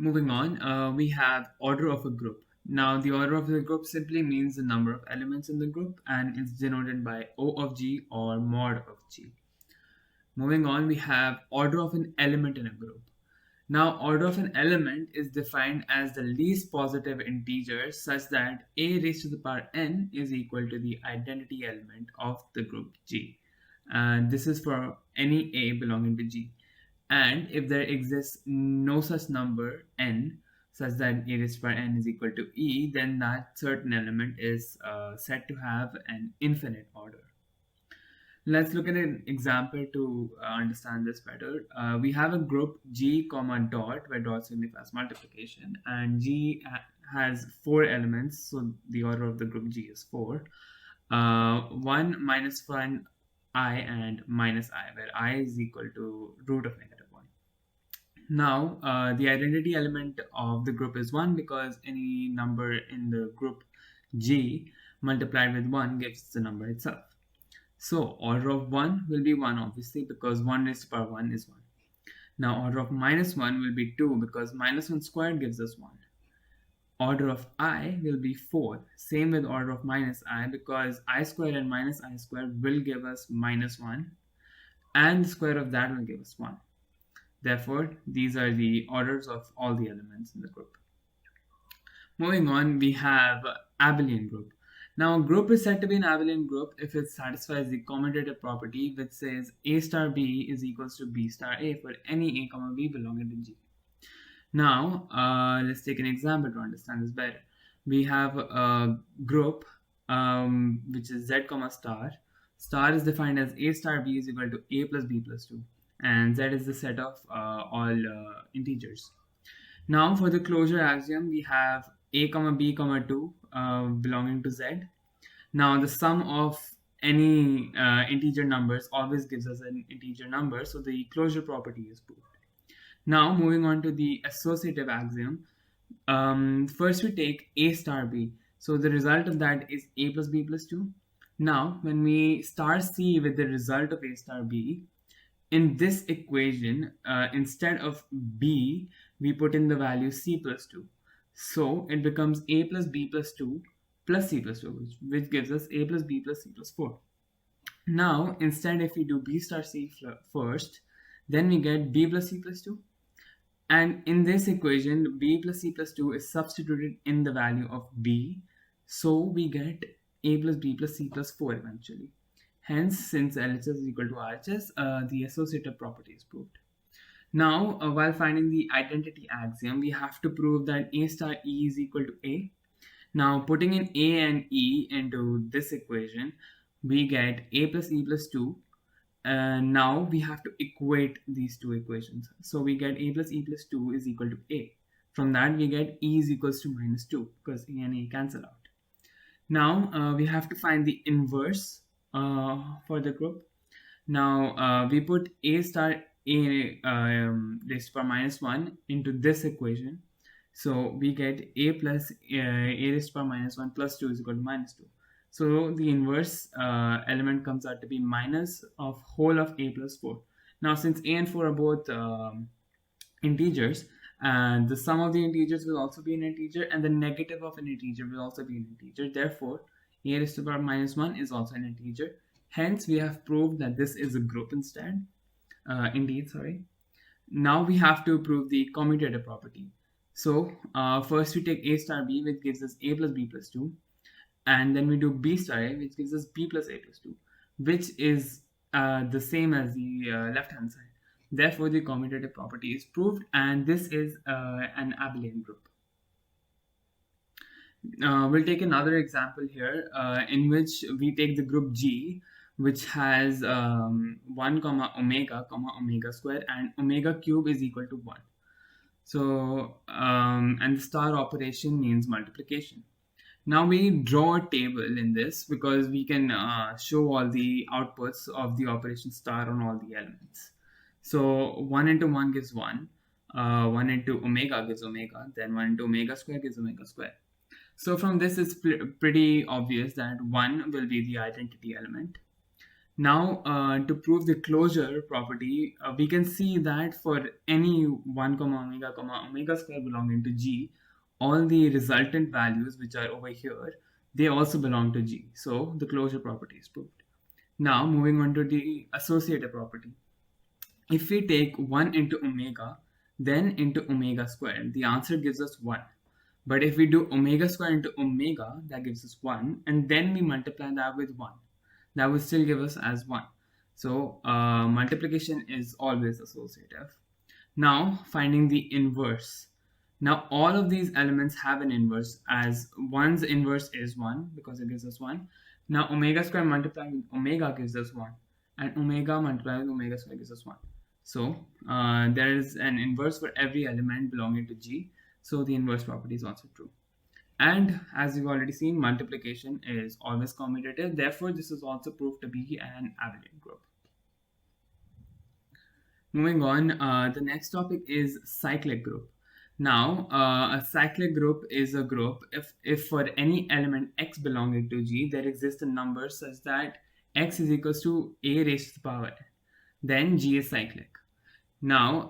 Moving on, we have order of a group. Now, the order of the group simply means the number of elements in the group and is denoted by O of G or mod of G. Moving on, we have order of an element in a group. Now, order of an element is defined as the least positive integer such that a raised to the power n is equal to the identity element of the group G. And this is for any a belonging to G. And if there exists no such number n such that a raised to the power n is equal to e, then that certain element is said to have an infinite order. Let's look at an example to understand this better. We have a group G comma dot where dot signifies multiplication, and has four elements, so the order of the group G is 4. 1 minus 1 I and minus I, where I is equal to root of negative 1. Now, the identity element of the group is 1 because any number in the group G multiplied with 1 gives the number itself. So order of 1 will be 1 obviously because 1 raised to the power 1 is 1. Now order of minus 1 will be 2 because minus 1 squared gives us 1. Order of I will be 4. Same with order of minus I because I squared and minus I squared will give us minus 1 and the square of that will give us 1. Therefore, these are the orders of all the elements in the group. Moving on, we have abelian group. Now, a group is said to be an abelian group if it satisfies the commutative property which says A star B is equals to B star A for any A comma B belonging to G. Now, let's take an example to understand this better. We have a group which is Z comma star. Star is defined as A star B is equal to A plus B plus 2. And Z is the set of all integers. Now for the closure axiom, we have a comma b comma 2 belonging to z. Now the sum of any integer numbers always gives us an integer number, so the closure property is proved. Now moving on to the associative axiom. First we take a star b. So the result of that is a plus b plus 2. Now when we star c with the result of a star b, in this equation, instead of b, we put in the value c plus 2. So it becomes a plus b plus 2 plus c plus 2, which gives us a plus b plus c plus 4. Now, instead, if we do b star c first, then we get b plus c plus 2. And in this equation, b plus c plus 2 is substituted in the value of b. So we get a plus b plus c plus 4 eventually. Hence, since LHS is equal to RHS, the associative property is proved. Now, while finding the identity axiom, we have to prove that A star E is equal to A. Now, putting in A and E into this equation, we get A plus E plus 2. Now, we have to equate these two equations. So, we get A plus E plus 2 is equal to A. From that, we get E is equals to minus 2 because A and A cancel out. Now, we have to find the inverse for the group. Now we put a star a raised to the power minus 1 into this equation. So we get a plus a raised to the power minus 1 plus 2 is equal to minus 2. So the inverse element comes out to be minus of whole of a plus 4. Now since a and 4 are both integers, and the sum of the integers will also be an integer and the negative of an integer will also be an integer. Therefore, a raised to the power minus 1 is also an integer. Hence, we have proved that this is a group instead. Sorry. Now we have to prove the commutative property. So first we take a star b, which gives us a plus b plus 2. And then we do b star a, which gives us b plus a plus 2, which is the same as the left-hand side. Therefore, the commutative property is proved, and this is an abelian group. We'll take another example here in which we take the group G, which has 1 comma omega square, and omega cube is equal to 1. So, and the star operation means multiplication. Now we draw a table in this because we can show all the outputs of the operation star on all the elements. So 1 into 1 gives 1, 1 into omega gives omega, then 1 into omega square gives omega square. So from this, it's pretty obvious that 1 will be the identity element. Now, to prove the closure property, we can see that for any 1 comma omega square belonging to G, all the resultant values which are over here, they also belong to G. So the closure property is proved. Now, moving on to the associative property. If we take 1 into omega, then into omega squared, the answer gives us 1. But if we do omega squared into omega, that gives us 1, and then we multiply that with 1, that will still give us as 1. So multiplication is always associative. Now, finding the inverse. Now, all of these elements have an inverse, as 1's inverse is 1 because it gives us 1. Now, omega square multiplied with omega gives us 1, and omega multiplied with omega square gives us 1. So, there is an inverse for every element belonging to G, so the inverse property is also true. And as we've already seen, multiplication is always commutative. Therefore, this is also proved to be an abelian group. Moving on, the next topic is cyclic group. Now, a cyclic group is a group if for any element x belonging to G, there exists a number such that x is equals to a raised to the power n, then G is cyclic. Now,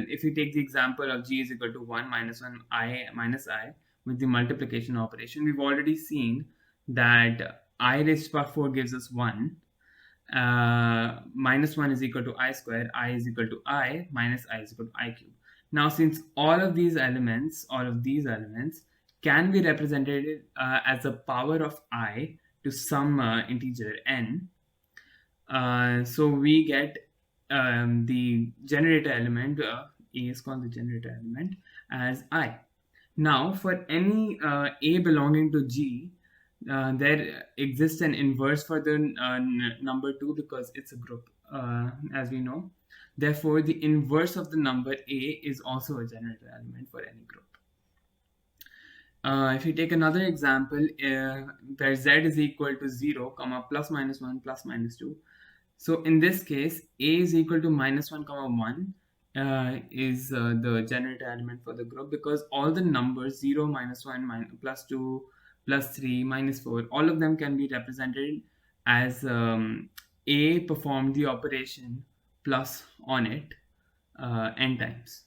if we take the example of G is equal to 1 minus 1 I minus I with the multiplication operation, we've already seen that I raised to the power 4 gives us 1. Minus 1 is equal to I square, I is equal to I, minus I is equal to I cube. Now, since all of these elements can be represented as a power of I to some integer n, so we get the generator element, A is called the generator element, as I. Now, for any A belonging to G, there exists an inverse for the number 2 because it's a group, as we know. Therefore, the inverse of the number A is also a generator element for any group. If you take another example where z is equal to 0, comma, plus minus 1, plus minus 2. So in this case, A is equal to minus 1, comma 1 is the generator element for the group because all the numbers 0, minus 1, plus 2, plus 3, minus 4, all of them can be represented as A performed the operation plus on it n times.